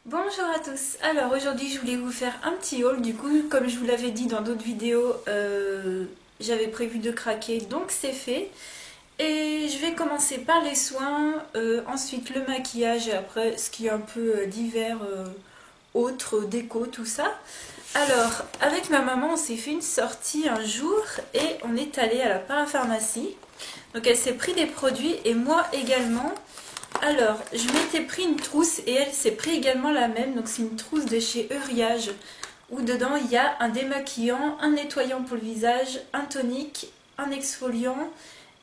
Bonjour à tous, alors aujourd'hui je voulais vous faire un petit haul, du coup comme je vous l'avais dit dans d'autres vidéos, j'avais prévu de craquer donc c'est fait. Et je vais commencer par les soins, ensuite le maquillage et après ce qui est un peu divers, autres, déco, tout ça. Alors avec ma maman on s'est fait une sortie un jour et on est allé à la parapharmacie. Donc elle s'est pris des produits et moi également. Alors, je m'étais pris une trousse et elle s'est pris également la même. Donc c'est une trousse de chez Euriage où dedans il y a un démaquillant, un nettoyant pour le visage, un tonique, un exfoliant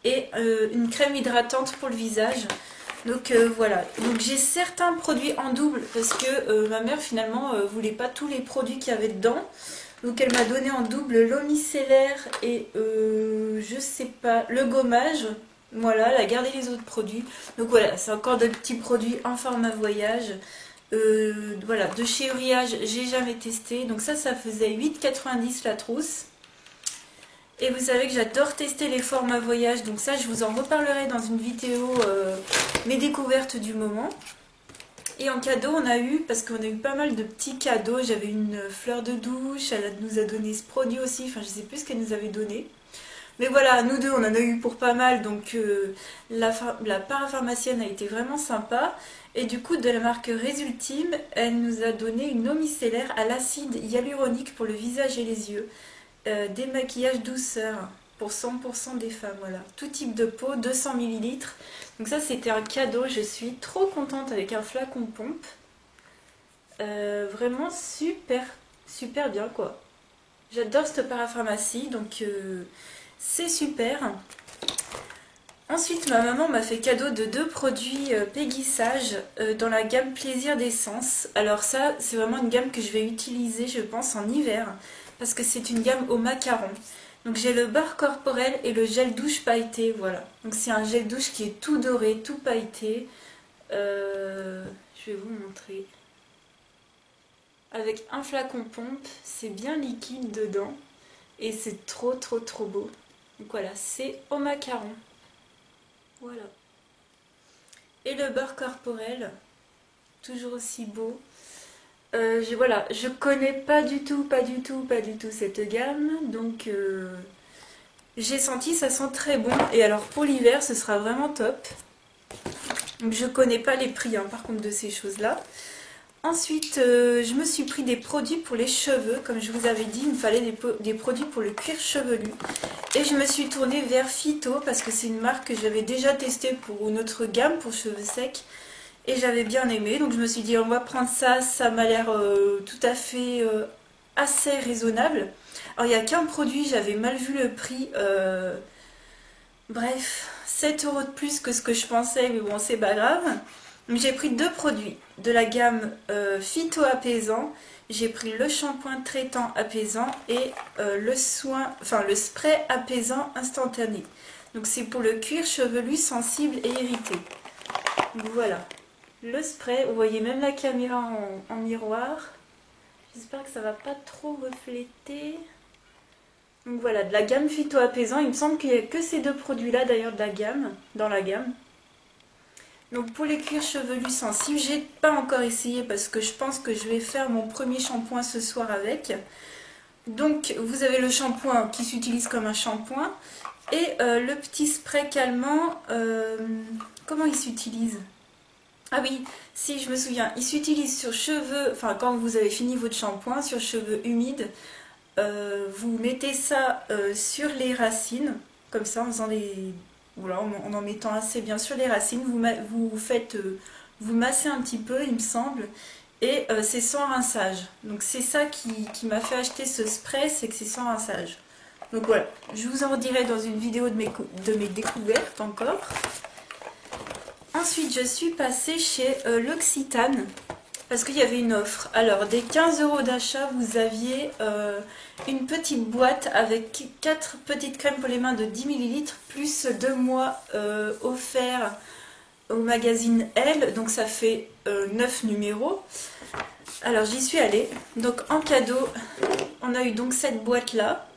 et une crème hydratante pour le visage. Donc voilà, donc j'ai certains produits en double parce que ma mère finalement voulait pas tous les produits qu'il y avait dedans. Donc elle m'a donné en double l'eau micellaire et je sais pas, le gommage. Voilà, elle a gardé les autres produits. Donc voilà, c'est encore de petits produits en format voyage. Voilà, de chez Uriage, j'ai jamais testé. Donc ça faisait 8,90 la trousse. Et vous savez que j'adore tester les formats voyage. Donc ça, je vous en reparlerai dans une vidéo, mes découvertes du moment. Et en cadeau, on a eu, parce qu'on a eu pas mal de petits cadeaux. J'avais une fleur de douche, elle nous a donné ce produit aussi. Enfin, je sais plus ce qu'elle nous avait donné. Mais voilà, nous deux, on en a eu pour pas mal, donc la parapharmacienne a été vraiment sympa. Et du coup, de la marque Résultime, elle nous a donné une eau micellaire à l'acide hyaluronique pour le visage et les yeux. Démaquillage douceur pour 100% des femmes, voilà. Tout type de peau, 200 millilitres. Donc ça, c'était un cadeau, je suis trop contente avec un flacon pompe. Vraiment super, super bien, quoi. J'adore cette parapharmacie, donc c'est super. Ensuite, ma maman m'a fait cadeau de deux produits Peggy Sage dans la gamme Plaisir d'essence. Alors ça, c'est vraiment une gamme que je vais utiliser, je pense, en hiver, parce que c'est une gamme au macaron. Donc j'ai le beurre corporel et le gel douche pailleté, voilà. Donc c'est un gel douche qui est tout doré, tout pailleté. Je vais vous montrer. Avec un flacon pompe, c'est bien liquide dedans. Et c'est trop trop trop beau. Donc voilà, c'est au macaron. Voilà. Et le beurre corporel, toujours aussi beau. Voilà, je connais pas du tout cette gamme. Donc j'ai senti, ça sent très bon. Et alors pour l'hiver, ce sera vraiment top. Donc je connais pas les prix hein, par contre de ces choses-là. Ensuite, je me suis pris des produits pour les cheveux. Comme je vous avais dit, il me fallait des produits pour le cuir chevelu. Et je me suis tournée vers Phyto parce que c'est une marque que j'avais déjà testée pour une autre gamme pour cheveux secs. Et j'avais bien aimé. Donc je me suis dit, on va prendre ça. Ça m'a l'air tout à fait assez raisonnable. Alors il n'y a qu'un produit, j'avais mal vu le prix. Bref, 7 € de plus que ce que je pensais. Mais bon, c'est pas grave. Donc j'ai pris deux produits de la gamme Phyto apaisant. J'ai pris le shampoing traitant apaisant et le spray apaisant instantané. Donc c'est pour le cuir chevelu sensible et irrité. Donc voilà, le spray, vous voyez même la caméra en miroir. J'espère que ça va pas trop refléter. Donc voilà, de la gamme Phyto apaisant. Il me semble qu'il n'y a que ces deux produits là d'ailleurs de la gamme, dans la gamme. Donc pour les cuirs chevelus sensibles, j'ai pas encore essayé parce que je pense que je vais faire mon premier shampoing ce soir avec. Donc vous avez le shampoing qui s'utilise comme un shampoing et le petit spray calmant, comment il s'utilise? Ah oui, si je me souviens, il s'utilise sur cheveux, enfin quand vous avez fini votre shampoing, sur cheveux humides, vous mettez ça sur les racines, comme ça en faisant des... Voilà, en mettant assez bien sur les racines, vous massez un petit peu, il me semble, et c'est sans rinçage. Donc c'est ça qui m'a fait acheter ce spray, c'est que c'est sans rinçage. Donc voilà, je vous en redirai dans une vidéo de mes découvertes encore. Ensuite, je suis passée chez l'Occitane parce qu'il y avait une offre. Alors, des 15 € d'achat, vous aviez une petite boîte avec 4 petites crèmes pour les mains de 10 ml plus 2 mois offerts au magazine Elle. Donc, ça fait 9 numéros. Alors, j'y suis allée. Donc, en cadeau, on a eu donc cette boîte-là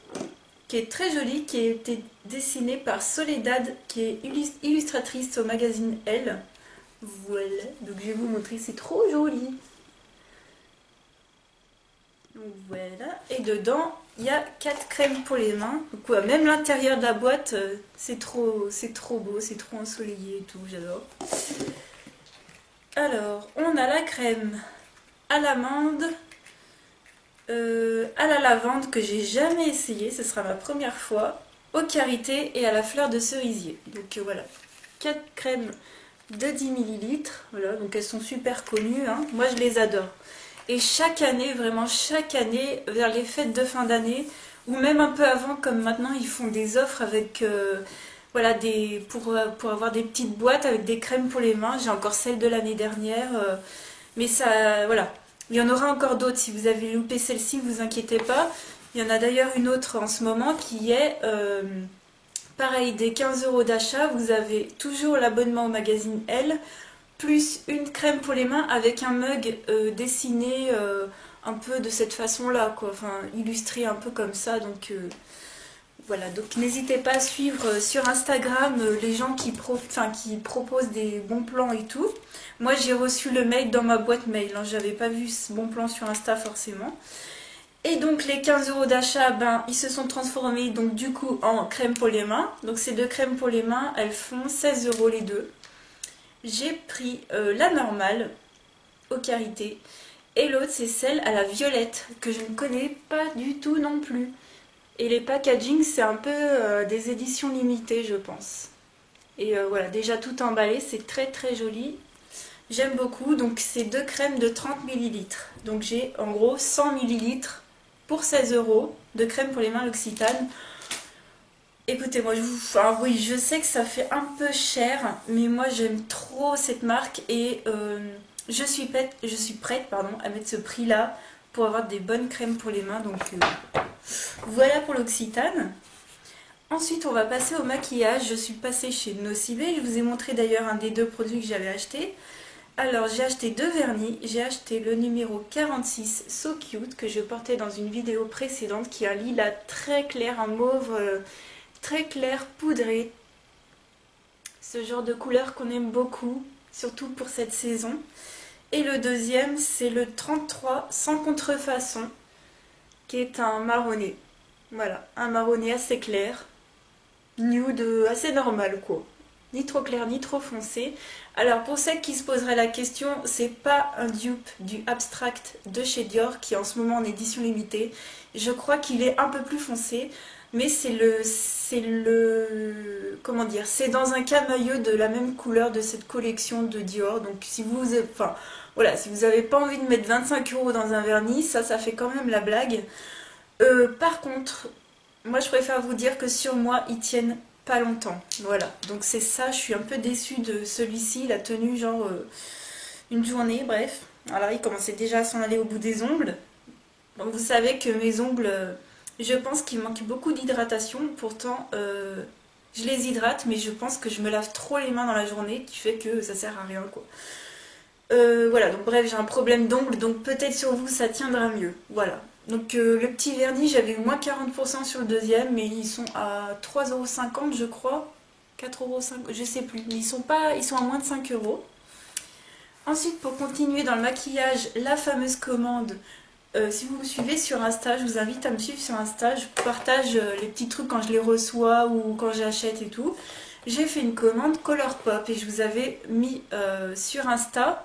qui est très jolie, qui a été dessinée par Soledad, qui est illustratrice au magazine Elle. Voilà, donc je vais vous montrer, c'est trop joli. dedans, il y a 4 crèmes pour les mains. Donc, ouais, même l'intérieur de la boîte, c'est trop beau, c'est trop ensoleillé et tout, j'adore. Alors, on a la crème à l'amande, à la lavande que j'ai jamais essayé, ce sera ma première fois, au karité et à la fleur de cerisier. Donc voilà, 4 crèmes de 10 ml, voilà, donc elles sont super connues, hein. Moi je les adore. Et chaque année, vraiment chaque année, vers les fêtes de fin d'année, ou même un peu avant, comme maintenant, ils font des offres avec, voilà, pour avoir des petites boîtes avec des crèmes pour les mains. J'ai encore celle de l'année dernière, mais ça, voilà. Il y en aura encore d'autres. Si vous avez loupé celle-ci, vous inquiétez pas. Il y en a d'ailleurs une autre en ce moment qui est, pareil, des 15 € d'achat. Vous avez toujours l'abonnement au magazine Elle, plus une crème pour les mains avec un mug dessiné un peu de cette façon-là, quoi. Enfin, illustré un peu comme ça. Donc voilà, donc n'hésitez pas à suivre sur Instagram les gens qui proposent des bons plans et tout. Moi, j'ai reçu le mail dans ma boîte mail, hein. J'avais pas vu ce bon plan sur Insta forcément. Et donc les 15 € d'achat, ben, ils se sont transformés donc du coup en crème pour les mains. Donc ces 2 crèmes pour les mains, elles font 16 € les deux. J'ai pris la normale au karité et l'autre c'est celle à la violette que je ne connais pas du tout non plus. Et les packaging c'est un peu des éditions limitées je pense. Et voilà, déjà tout emballé, c'est très très joli. J'aime beaucoup, donc c'est 2 crèmes de 30 ml. Donc j'ai en gros 100 ml pour 16 € de crème pour les mains L'Occitane. Écoutez, moi, enfin, oui, je sais que ça fait un peu cher, mais moi, j'aime trop cette marque et je suis prête pardon, à mettre ce prix-là pour avoir des bonnes crèmes pour les mains. Donc, voilà pour L'Occitane. Ensuite, on va passer au maquillage. Je suis passée chez Nocibé. Je vous ai montré d'ailleurs un des 2 produits que j'avais acheté. Alors, j'ai acheté 2 vernis. J'ai acheté le numéro 46 So Cute que je portais dans une vidéo précédente qui est un lilas très clair, un mauve très clair, poudré. Ce genre de couleur qu'on aime beaucoup, surtout pour cette saison. Et le deuxième, c'est le 33 sans contrefaçon, qui est un marronné. Voilà, un marronné assez clair, nude assez normal quoi. Ni trop clair, ni trop foncé. Alors pour celles qui se poseraient la question, c'est pas un dupe du Abstract de chez Dior qui est en ce moment en édition limitée. Je crois qu'il est un peu plus foncé. Mais comment dire, c'est dans un camailleux de la même couleur de cette collection de Dior. Donc si vous, enfin voilà, si vous n'avez pas envie de mettre 25 € dans un vernis, ça fait quand même la blague. Par contre, moi je préfère vous dire que sur moi ils tiennent pas longtemps. Voilà, donc c'est ça, je suis un peu déçue de celui-ci, il a tenu genre une journée, bref. Alors il commençait déjà à s'en aller au bout des ongles. Donc vous savez que mes ongles, je pense qu'il manque beaucoup d'hydratation. Pourtant, je les hydrate, mais je pense que je me lave trop les mains dans la journée, qui fait que ça sert à rien, quoi. Voilà, donc bref, j'ai un problème d'ongles, donc peut-être sur vous ça tiendra mieux. Voilà. Donc le petit vernis, j'avais eu moins 40% sur le deuxième, mais ils sont à 3,50 € je crois. 4,50 €, je sais plus. Mais ils sont à moins de 5 €. Ensuite, pour continuer dans le maquillage, la fameuse commande. Si vous me suivez sur Insta, je vous invite à me suivre sur Insta. Je partage les petits trucs quand je les reçois ou quand j'achète et tout. J'ai fait une commande Colourpop et je vous avais mis sur Insta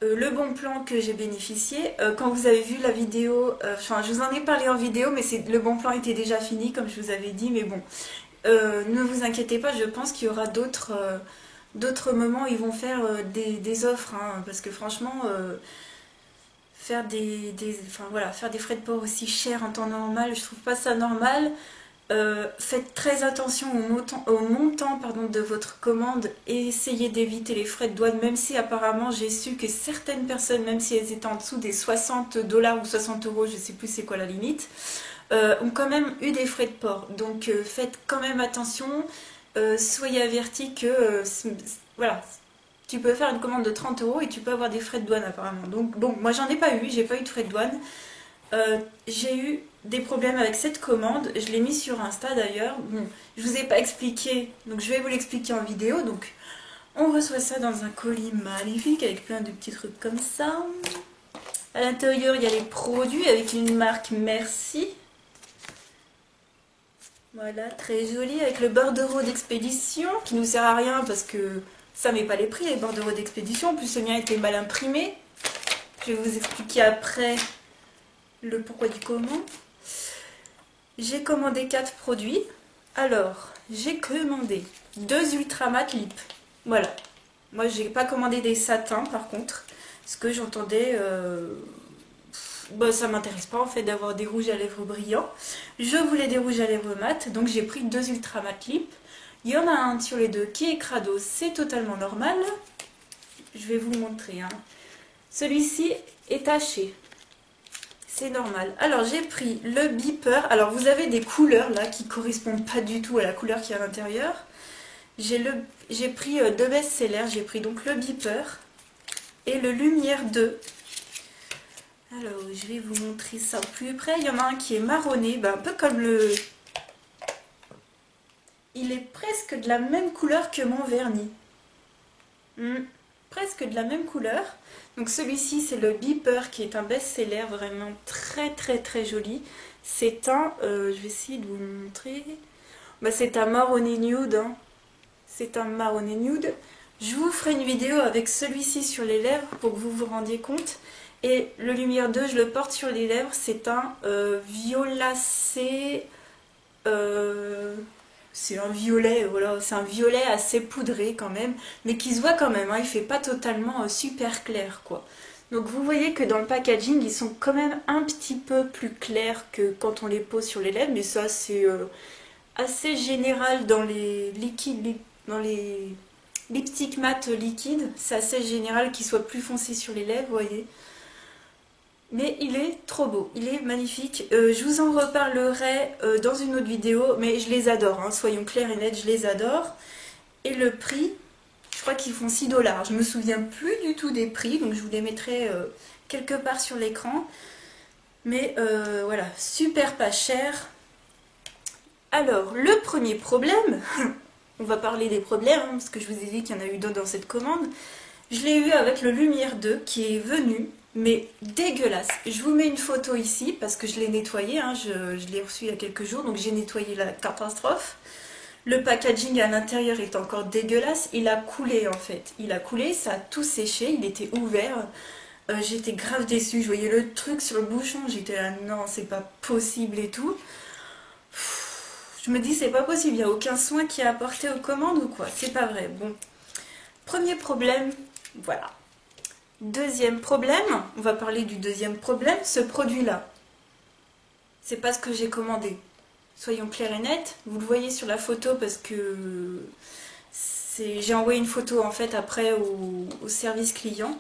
le bon plan que j'ai bénéficié. Quand vous avez vu la vidéo, enfin je vous en ai parlé en vidéo, mais le bon plan était déjà fini comme je vous avais dit. Mais bon, ne vous inquiétez pas, je pense qu'il y aura d'autres moments où ils vont faire des offres. Hein, parce que franchement... faire faire des frais de port aussi chers en temps normal, je trouve pas ça normal. Faites très attention au montant de votre commande et essayez d'éviter les frais de douane, même si apparemment j'ai su que certaines personnes, même si elles étaient en dessous des 60 $ ou 60 €, je sais plus c'est quoi la limite, ont quand même eu des frais de port. Donc faites quand même attention, soyez avertis que voilà. Tu peux faire une commande de 30 € et tu peux avoir des frais de douane apparemment. Donc bon, moi j'en ai pas eu, j'ai pas eu de frais de douane. J'ai eu des problèmes avec cette commande, je l'ai mis sur Insta d'ailleurs. Bon, je vous ai pas expliqué, donc je vais vous l'expliquer en vidéo. Donc on reçoit ça dans un colis magnifique avec plein de petits trucs comme ça. À l'intérieur, il y a les produits avec une marque Merci. Voilà, très joli, avec le bordereau d'expédition, qui nous sert à rien parce que ça met pas les prix, les bordereaux d'expédition. En plus, le mien était mal imprimé. Je vais vous expliquer après le pourquoi du comment. J'ai commandé 4 produits. Alors, j'ai commandé 2 Ultra Matte Lip. Voilà. Moi, j'ai pas commandé des satins par contre. Parce que j'entendais... ça m'intéresse pas en fait d'avoir des rouges à lèvres brillants. Je voulais des rouges à lèvres mat. Donc j'ai pris 2 Ultra Matte Lip. Il y en a un sur les deux qui est crado. C'est totalement normal. Je vais vous montrer. Hein. Celui-ci est taché. C'est normal. Alors j'ai pris le beeper. Alors vous avez des couleurs là qui correspondent pas du tout à la couleur qui est à l'intérieur. J'ai pris 2 best-sellers. J'ai pris donc le beeper et le Lumière 2. Alors je vais vous montrer ça plus près. Il y en a un qui est marronné, un peu comme le... Il est presque de la même couleur que mon vernis. Presque de la même couleur. Donc celui-ci c'est le beeper qui est un best-seller vraiment très très très joli. C'est un, je vais essayer de vous le montrer. C'est un marronné nude. Hein. C'est un marronné nude. Je vous ferai une vidéo avec celui-ci sur les lèvres pour que vous vous rendiez compte. Et le Lumière 2, je le porte sur les lèvres. C'est un violacé. C'est un violet, voilà, c'est un violet assez poudré quand même, mais qui se voit quand même, hein, il fait pas totalement super clair quoi. Donc vous voyez que dans le packaging, ils sont quand même un petit peu plus clairs que quand on les pose sur les lèvres, mais ça c'est assez général dans les liquides, dans les lipstick mat liquides, c'est assez général qu'ils soient plus foncés sur les lèvres, vous voyez. Mais il est trop beau, il est magnifique. Je vous en reparlerai dans une autre vidéo, mais je les adore, hein, soyons clairs et nets, je les adore. Et le prix, je crois qu'ils font 6 $. Je me souviens plus du tout des prix, donc je vous les mettrai quelque part sur l'écran. Mais voilà, super pas cher. Alors, le premier problème, on va parler des problèmes, hein, parce que je vous ai dit qu'il y en a eu d'autres dans cette commande. Je l'ai eu avec le Lumière 2 qui est venu... mais dégueulasse. Je vous mets une photo ici parce que je l'ai nettoyé, hein, je l'ai reçu il y a quelques jours, donc j'ai nettoyé la catastrophe. Le packaging à l'intérieur est encore dégueulasse, il a coulé en fait. Il a coulé, ça a tout séché, il était ouvert. J'étais grave déçue, je voyais le truc sur le bouchon, j'étais là, non c'est pas possible et tout. Je me dis c'est pas possible, il n'y a aucun soin qui est apporté aux commandes ou quoi, c'est pas vrai. Bon, premier problème, voilà. Deuxième problème, on va parler du deuxième problème, ce produit-là. C'est pas ce que j'ai commandé. Soyons clairs et nets, vous le voyez sur la photo parce que j'ai envoyé une photo en fait après au service client.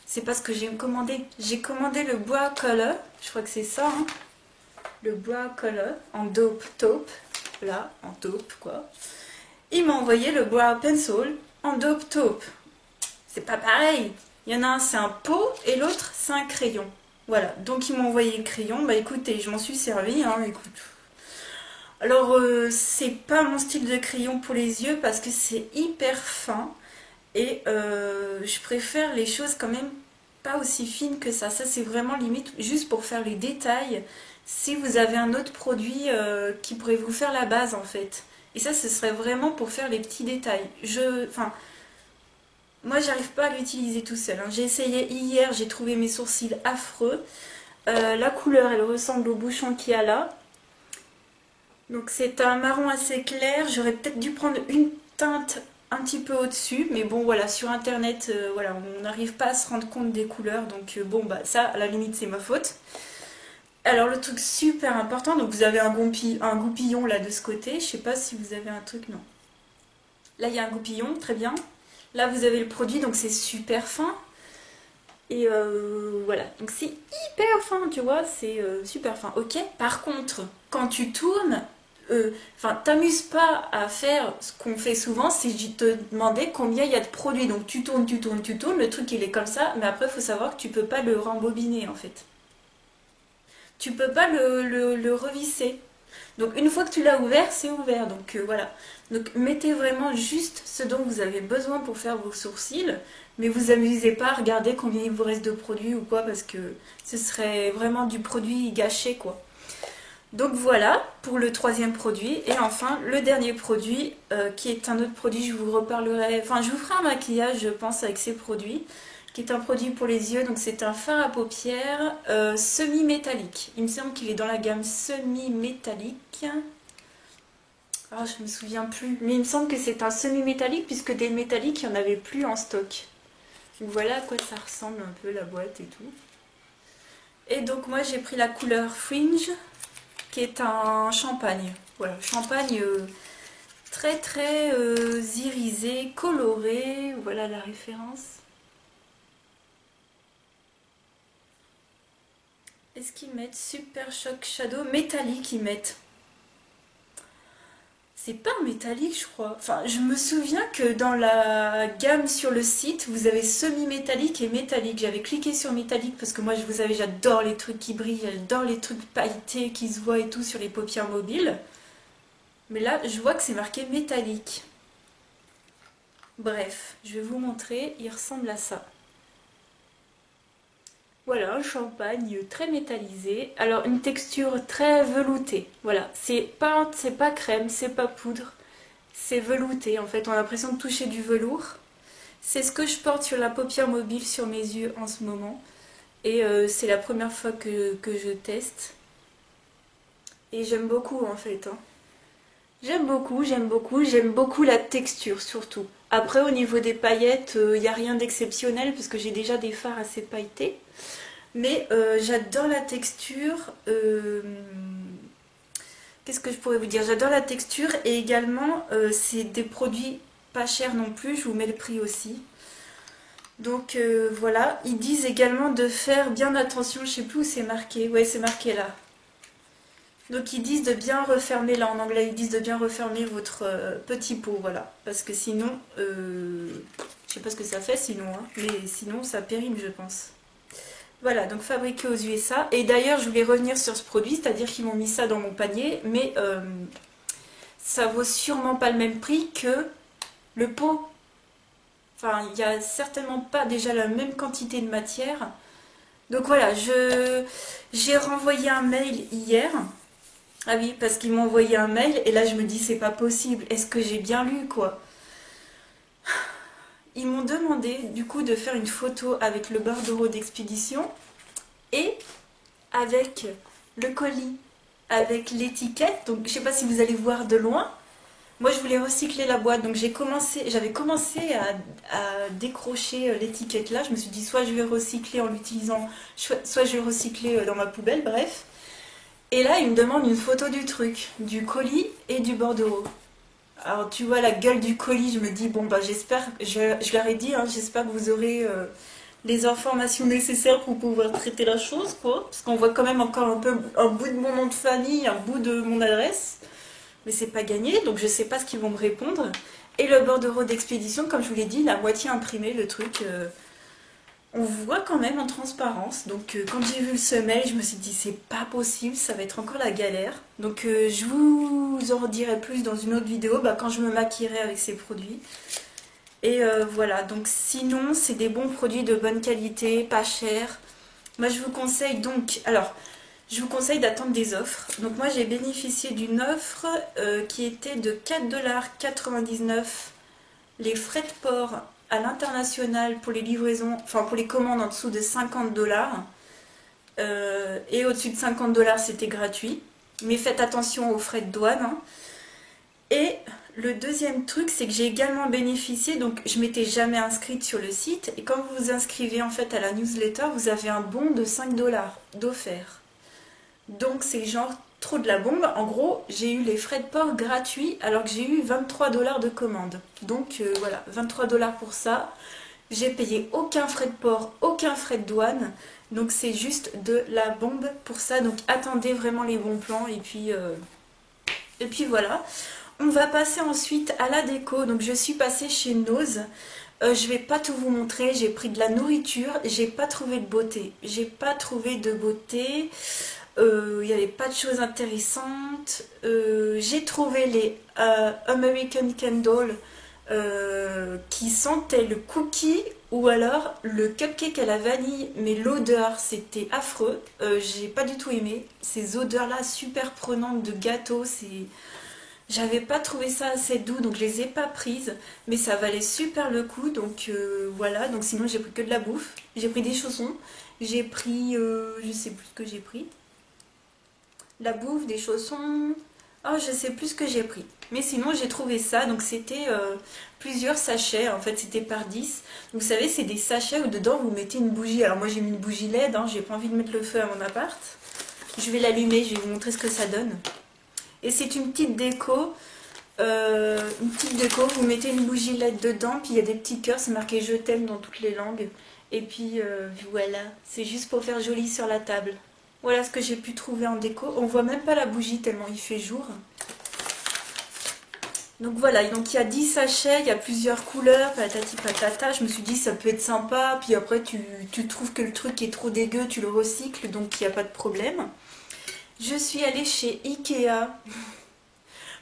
C'est pas ce que j'ai commandé. J'ai commandé le Brow Color, je crois que c'est ça, hein. Le Brow Color en Dope Taupe, là, en taupe quoi. Il m'a envoyé le Brow Pencil en Dope Taupe. C'est pas pareil. Il y en a un c'est un pot et l'autre c'est un crayon. Voilà, donc ils m'ont envoyé le crayon. Bah écoutez, je m'en suis servi, hein, écoute. Alors c'est pas mon style de crayon pour les yeux parce que c'est hyper fin. Et je préfère les choses quand même pas aussi fines que ça. Ça c'est vraiment limite juste pour faire les détails. Si vous avez un autre produit qui pourrait vous faire la base en fait. Et ça ce serait vraiment pour faire les petits détails. Moi, j'arrive pas à l'utiliser tout seul. Hein. J'ai essayé hier, j'ai trouvé mes sourcils affreux. La couleur, elle ressemble au bouchon qu'il y a là. Donc c'est un marron assez clair. J'aurais peut-être dû prendre une teinte un petit peu au-dessus. Mais bon, voilà, sur Internet, voilà, on n'arrive pas à se rendre compte des couleurs. Donc bon, ça, à la limite, c'est ma faute. Alors le truc super important, donc vous avez un goupillon là de ce côté. Je sais pas si vous avez un truc, non. Là, il y a un goupillon, très bien. Là, vous avez le produit, donc c'est super fin. Et voilà, donc c'est hyper fin, tu vois, c'est super fin. Ok, par contre, quand tu tournes, t'amuses pas à faire ce qu'on fait souvent, c'est te demander combien il y a de produits. Donc tu tournes, tu tournes, tu tournes, le truc il est comme ça, mais après il faut savoir que tu peux pas le rembobiner en fait. Tu peux pas le revisser. Donc une fois que tu l'as ouvert, c'est ouvert. Donc voilà. Donc mettez vraiment juste ce dont vous avez besoin pour faire vos sourcils. Mais vous amusez pas à regarder combien il vous reste de produits ou quoi, parce que ce serait vraiment du produit gâché quoi. Donc voilà pour le troisième produit. Et enfin le dernier produit qui est un autre produit, je vous reparlerai, enfin je vous ferai un maquillage je pense avec ces produits, qui est un produit pour les yeux. Donc c'est un fard à paupières semi-métallique. Il me semble qu'il est dans la gamme semi-métallique. Ah, je me souviens plus, mais il me semble que c'est un semi-métallique puisque des métalliques il n'y en avait plus en stock. Donc voilà à quoi ça ressemble un peu la boîte et tout. Et donc moi j'ai pris la couleur Fringe, qui est un champagne. Voilà, champagne très très irisé, coloré. Voilà la référence. Est-ce qu'ils mettent Super Shock Shadow métallique? Ils mettent. C'est pas un métallique, je crois. Enfin, je me souviens que dans la gamme sur le site, vous avez semi-métallique et métallique. J'avais cliqué sur métallique parce que moi, vous savez, j'adore les trucs qui brillent, j'adore les trucs pailletés qui se voient et tout sur les paupières mobiles. Mais là, je vois que c'est marqué métallique. Bref, je vais vous montrer, il ressemble à ça. Voilà, un champagne très métallisé. Alors, une texture très veloutée. Voilà, c'est pas crème, c'est pas poudre. C'est velouté, en fait. On a l'impression de toucher du velours. C'est ce que je porte sur la paupière mobile sur mes yeux en ce moment. Et c'est la première fois que je teste. Et j'aime beaucoup, en fait. Hein. J'aime beaucoup la texture, surtout. Après, au niveau des paillettes, il n'y a rien d'exceptionnel, parce que j'ai déjà des fards assez pailletés. Mais j'adore la texture. Qu'est-ce que je pourrais vous dire? J'adore la texture et également c'est des produits pas chers non plus. Je vous mets le prix aussi. Donc voilà. Ils disent également de faire bien attention. Je sais plus où c'est marqué. Ouais, c'est marqué là. Donc ils disent de bien refermer, là en anglais, ils disent de bien refermer votre petit pot, voilà. Parce que sinon, je sais pas ce que ça fait sinon, hein, mais sinon ça périme je pense. Voilà, donc fabriqué aux USA. Et d'ailleurs, je voulais revenir sur ce produit, c'est-à-dire qu'ils m'ont mis ça dans mon panier, mais ça vaut sûrement pas le même prix que le pot. Enfin, il n'y a certainement pas déjà la même quantité de matière. Donc voilà, j'ai renvoyé un mail hier. Ah oui, parce qu'ils m'ont envoyé un mail, et là je me dis, c'est pas possible. Est-ce que j'ai bien lu, quoi? Ils m'ont demandé du coup de faire une photo avec le bordereau d'expédition et avec le colis, avec l'étiquette. Donc je sais pas si vous allez voir de loin. Moi je voulais recycler la boîte, donc j'avais commencé à décrocher l'étiquette là. Je me suis dit soit je vais recycler en l'utilisant, soit je vais recycler dans ma poubelle, bref. Et là ils me demandent une photo du truc, du colis et du bordereau. Alors tu vois la gueule du colis, je me dis bon bah j'espère, je leur ai dit, hein, j'espère que vous aurez les informations nécessaires pour pouvoir traiter la chose quoi. Parce qu'on voit quand même encore un peu un bout de mon nom de famille, un bout de mon adresse. Mais c'est pas gagné, donc je sais pas ce qu'ils vont me répondre. Et le bordereau d'expédition, comme je vous l'ai dit, la moitié imprimé, le truc, on voit quand même en transparence. Donc quand j'ai vu ce mail, je me suis dit c'est pas possible, ça va être encore la galère. Donc je vous en dirai plus dans une autre vidéo quand je me maquillerai avec ces produits. Et voilà, donc sinon c'est des bons produits de bonne qualité, pas chers. Moi je vous conseille donc, alors je vous conseille d'attendre des offres. Donc moi j'ai bénéficié d'une offre qui était de 4,99 $, les frais de port à l'international pour les livraisons, enfin pour les commandes en dessous de 50 $. Et au-dessus de 50 $ c'était gratuit. Mais faites attention aux frais de douane. Hein. Et le deuxième truc, c'est que j'ai également bénéficié, donc je m'étais jamais inscrite sur le site. Et quand vous vous inscrivez en fait à la newsletter, vous avez un bon de 5 $ d'offert. Donc c'est genre trop de la bombe. En gros, j'ai eu les frais de port gratuits alors que j'ai eu 23 $ de commande. Donc voilà, 23 $ pour ça. J'ai payé aucun frais de port, aucun frais de douane. Donc c'est juste de la bombe pour ça. Donc attendez vraiment les bons plans. Et puis voilà. On va passer ensuite à la déco. Donc je suis passée chez Nose. Je vais pas tout vous montrer. J'ai pris de la nourriture. J'ai pas trouvé de beauté. J'ai pas trouvé de beauté. Il n'y avait pas de choses intéressantes. J'ai trouvé les American Candle qui sentaient le cookie ou alors le cupcake à la vanille, mais l'odeur c'était affreux. J'ai pas du tout aimé ces odeurs là super prenantes de gâteau. J'avais pas trouvé ça assez doux, donc je les ai pas prises, mais ça valait super le coup. Donc voilà, donc sinon j'ai pris que de la bouffe. J'ai pris des chaussons, j'ai pris je sais plus ce que j'ai pris, la bouffe, des chaussons. Oh, je sais plus ce que j'ai pris. Mais sinon, j'ai trouvé ça. Donc, c'était plusieurs sachets. En fait, c'était par 10. Donc, vous savez, c'est des sachets où dedans, vous mettez une bougie. Alors, moi, j'ai mis une bougie LED. Hein, j'ai pas envie de mettre le feu à mon appart. Je vais l'allumer. Je vais vous montrer ce que ça donne. Et c'est une petite déco. Vous mettez une bougie LED dedans. Puis, il y a des petits cœurs. C'est marqué «Je t'aime» dans toutes les langues. Et puis, voilà. C'est juste pour faire joli sur la table. Voilà ce que j'ai pu trouver en déco. On voit même pas la bougie tellement il fait jour. Donc voilà, donc il y a 10 sachets, il y a plusieurs couleurs, patati patata. Je me suis dit ça peut être sympa. Puis après tu trouves que le truc est trop dégueu, tu le recycles, donc il n'y a pas de problème. Je suis allée chez Ikea.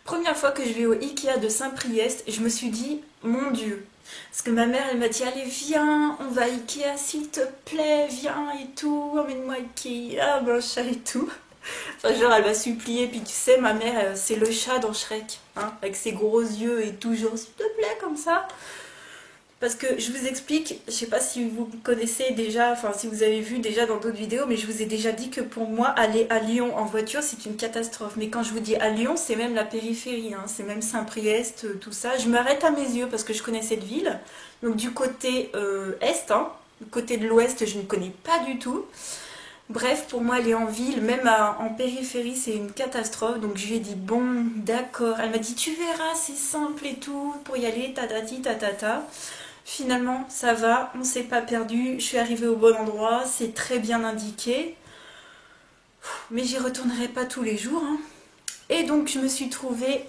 Première fois que je vais au Ikea de Saint-Priest, je me suis dit, mon Dieu. Parce que ma mère, elle m'a dit, allez, viens, on va à Ikea, s'il te plaît, viens et tout, emmène-moi à Ikea, mon chat et tout. Enfin, genre, elle m'a supplié, puis tu sais, ma mère, c'est le chat dans Shrek, hein, avec ses gros yeux et tout, genre, s'il te plaît, comme ça. Parce que je vous explique, je sais pas si vous connaissez déjà, enfin si vous avez vu déjà dans d'autres vidéos, mais je vous ai déjà dit que pour moi, aller à Lyon en voiture, c'est une catastrophe. Mais quand je vous dis à Lyon, c'est même la périphérie, hein, c'est même Saint-Priest, tout ça. Je m'arrête à mes yeux parce que je connais cette ville. Donc du côté est, hein, du côté de l'ouest, je ne connais pas du tout. Bref, pour moi, aller en ville, même en périphérie, c'est une catastrophe. Donc je lui ai dit, bon, d'accord. Elle m'a dit, tu verras, c'est simple et tout, pour y aller, tatati, tatata. Finalement, ça va, on s'est pas perdu, je suis arrivée au bon endroit, c'est très bien indiqué. Mais j'y retournerai pas tous les jours, hein. Et donc, je me suis trouvé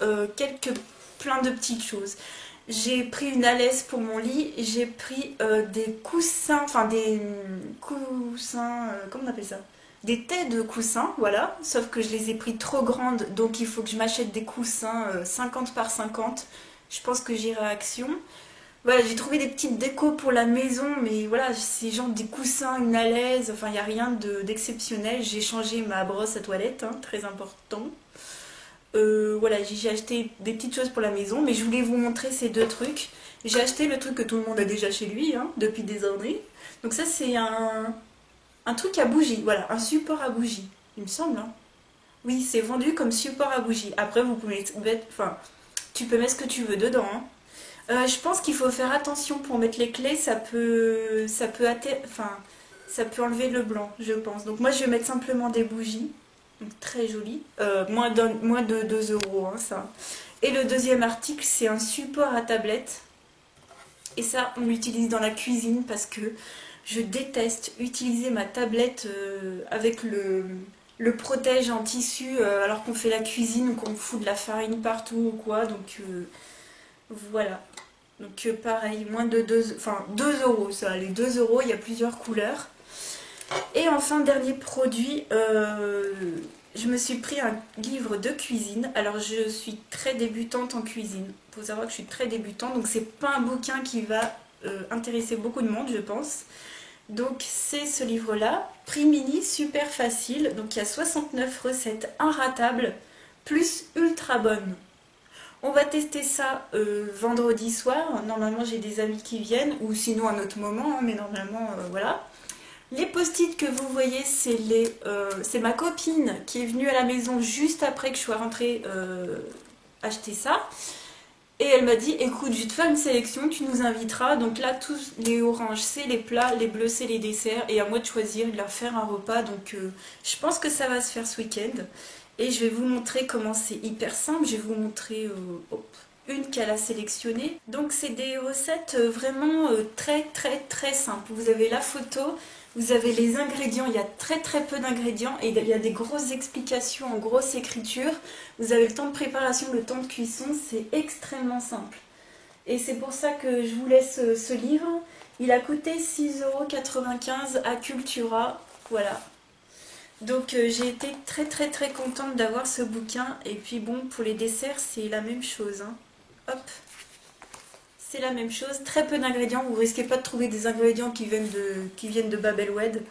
plein de petites choses. J'ai pris une alaise pour mon lit, j'ai pris des coussins, enfin des coussins, comment on appelle ça? Des têtes de coussins, voilà, sauf que je les ai pris trop grandes, donc il faut que je m'achète des coussins 50 par 50. Je pense que j'irai à Action. Voilà, j'ai trouvé des petites décos pour la maison, mais voilà, c'est genre des coussins, une alaise, enfin il n'y a rien d'exceptionnel. J'ai changé ma brosse à toilette, hein, très important. Voilà, j'ai acheté des petites choses pour la maison, mais je voulais vous montrer ces deux trucs. J'ai acheté le truc que tout le monde a déjà chez lui, hein, depuis des années. Donc ça c'est un truc à bougie, voilà, un support à bougie, il me semble. Hein. Oui, c'est vendu comme support à bougie. Après, vous pouvez mettre, enfin, tu peux mettre ce que tu veux dedans. Hein. Je pense qu'il faut faire attention pour mettre les clés, enfin, ça peut enlever le blanc, je pense. Donc moi, je vais mettre simplement des bougies, donc très jolies, moins de 2 euros, hein, ça. Et le deuxième article, c'est un support à tablette. Et ça, on l'utilise dans la cuisine parce que je déteste utiliser ma tablette avec le protège en tissu alors qu'on fait la cuisine ou qu'on fout de la farine partout ou quoi. Donc voilà. Donc pareil, moins de 2 euros, ça, les 2 euros, il y a plusieurs couleurs. Et enfin, dernier produit, je me suis pris un livre de cuisine. Alors je suis très débutante en cuisine. Il faut savoir que je suis très débutante, donc c'est pas un bouquin qui va intéresser beaucoup de monde, je pense. Donc c'est ce livre-là, prix mini, super facile. Donc il y a 69 recettes inratables, plus ultra bonnes. On va tester ça vendredi soir. Normalement, j'ai des amis qui viennent, ou sinon à un autre moment, hein, mais normalement, voilà. Les post-it que vous voyez, c'est ma copine qui est venue à la maison juste après que je sois rentrée acheter ça. Et elle m'a dit, écoute, je vais te faire une sélection, tu nous inviteras. Donc là, tous les oranges, c'est les plats, les bleus, c'est les desserts. Et à moi de choisir, de leur faire un repas. Donc je pense que ça va se faire ce week-end. Et je vais vous montrer comment c'est hyper simple. Je vais vous montrer une qu'elle a sélectionnée. Donc c'est des recettes vraiment très très très simples. Vous avez la photo, vous avez les ingrédients. Il y a très très peu d'ingrédients et il y a des grosses explications en grosse écriture. Vous avez le temps de préparation, le temps de cuisson. C'est extrêmement simple. Et c'est pour ça que je vous laisse ce livre. Il a coûté 6,95 € à Cultura. Voilà. Donc j'ai été très contente d'avoir ce bouquin. Et puis bon, pour les desserts, c'est la même chose, hein. Hop, c'est la même chose. Très peu d'ingrédients. Vous risquez pas de trouver des ingrédients qui viennent de Babelwed.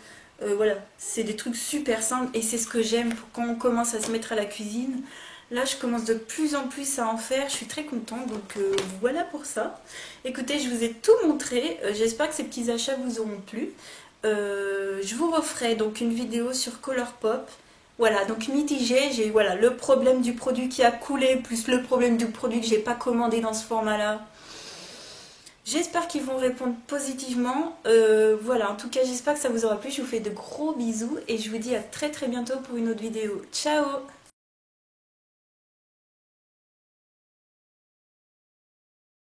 Voilà, c'est des trucs super simples et c'est ce que j'aime quand on commence à se mettre à la cuisine. Là, je commence de plus en plus à en faire. Je suis très contente. Donc voilà pour ça. Écoutez, je vous ai tout montré. J'espère que ces petits achats vous auront plu. Je vous referai donc une vidéo sur Colourpop. Voilà, donc mitigé, j'ai voilà, le problème du produit qui a coulé, plus le problème du produit que j'ai pas commandé dans ce format-là. J'espère qu'ils vont répondre positivement. Voilà, en tout cas, j'espère que ça vous aura plu. Je vous fais de gros bisous et je vous dis à très bientôt pour une autre vidéo. Ciao!